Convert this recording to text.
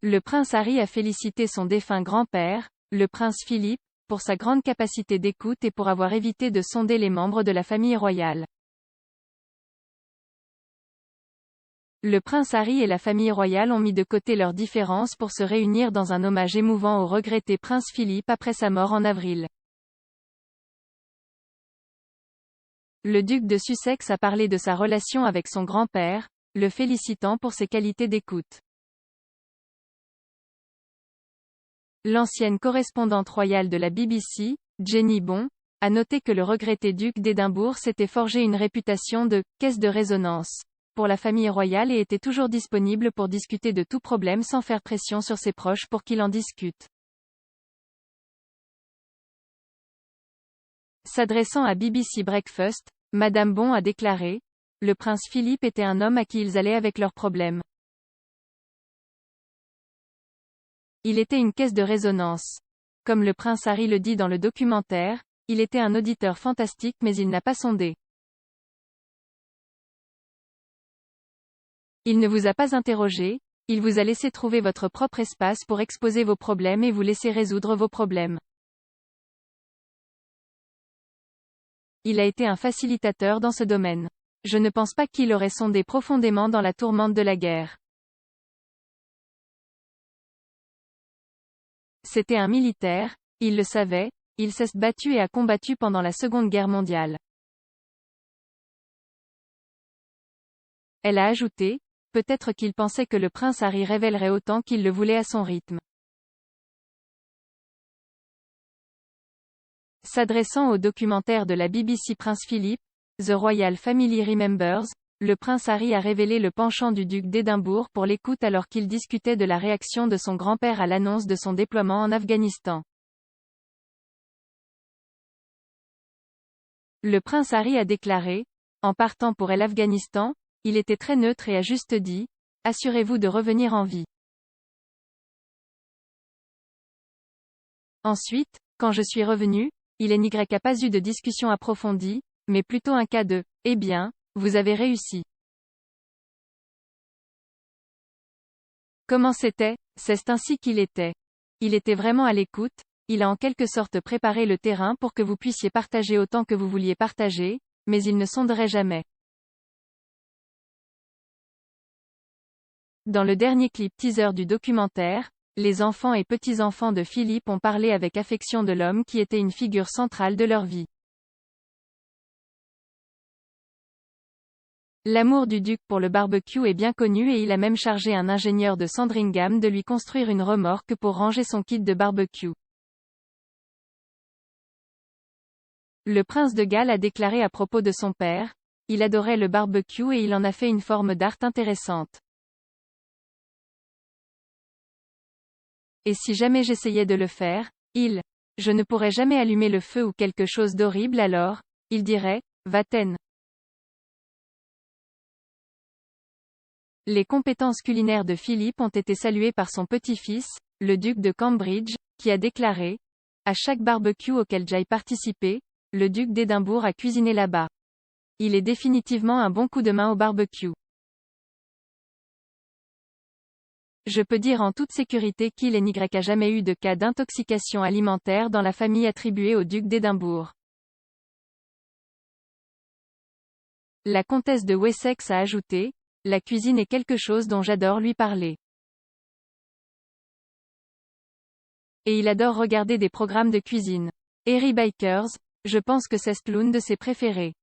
Le prince Harry a félicité son défunt grand-père, le prince Philippe, pour sa grande capacité d'écoute et pour avoir évité de sonder les membres de la famille royale. Le prince Harry et la famille royale ont mis de côté leurs différences pour se réunir dans un hommage émouvant au regretté prince Philippe après sa mort en avril. Le duc de Sussex a parlé de sa relation avec son grand-père, le félicitant pour ses qualités d'écoute. L'ancienne correspondante royale de la BBC, Jenny Bond, a noté que le regretté duc d'Édimbourg s'était forgé une réputation de « caisse de résonance » pour la famille royale et était toujours disponible pour discuter de tout problème sans faire pression sur ses proches pour qu'il en discute. S'adressant à BBC Breakfast, Madame Bond a déclaré « Le prince Philippe était un homme à qui ils allaient avec leurs problèmes. Il était une caisse de résonance. Comme le prince Harry le dit dans le documentaire, il était un auditeur fantastique mais il n'a pas sondé. Il ne vous a pas interrogé, il vous a laissé trouver votre propre espace pour exposer vos problèmes et vous laisser résoudre vos problèmes. Il a été un facilitateur dans ce domaine. Je ne pense pas qu'il aurait sondé profondément dans la tourmente de la guerre. C'était un militaire, il le savait, il s'est battu et a combattu pendant la Seconde Guerre mondiale. Elle a ajouté, peut-être qu'il pensait que le prince Harry révélerait autant qu'il le voulait à son rythme. S'adressant au documentaire de la BBC Prince Philip, The Royal Family Remembers, le prince Harry a révélé le penchant du duc d'Édimbourg pour l'écoute alors qu'il discutait de la réaction de son grand-père à l'annonce de son déploiement en Afghanistan. Le prince Harry a déclaré, en partant pour l'Afghanistan, il était très neutre et a juste dit, « Assurez-vous de revenir en vie. » Ensuite, quand je suis revenu, il n'y a pas eu de discussion approfondie, mais plutôt un cas de « Eh bien, vous avez réussi. » Comment c'était? C'est ainsi qu'il était. Il était vraiment à l'écoute, il a en quelque sorte préparé le terrain pour que vous puissiez partager autant que vous vouliez partager, mais il ne sonderait jamais. Dans le dernier clip teaser du documentaire, les enfants et petits-enfants de Philippe ont parlé avec affection de l'homme qui était une figure centrale de leur vie. L'amour du duc pour le barbecue est bien connu et il a même chargé un ingénieur de Sandringham de lui construire une remorque pour ranger son kit de barbecue. Le prince de Galles a déclaré à propos de son père, « Il adorait le barbecue et il en a fait une forme d'art intéressante. Et si jamais j'essayais de le faire, je ne pourrais jamais allumer le feu ou quelque chose d'horrible alors, il dirait, va-t'en. » Les compétences culinaires de Philippe ont été saluées par son petit-fils, le duc de Cambridge, qui a déclaré, « À chaque barbecue auquel j'aille participer, le duc d'Édimbourg a cuisiné là-bas. Il est définitivement un bon coup de main au barbecue. Je peux dire en toute sécurité qu'il n'y a jamais eu de cas d'intoxication alimentaire dans la famille attribuée au duc d'Édimbourg. » La comtesse de Wessex a ajouté, « La cuisine est quelque chose dont j'adore lui parler. Et il adore regarder des programmes de cuisine. Harry Bakers, je pense que c'est l'une de ses préférées. »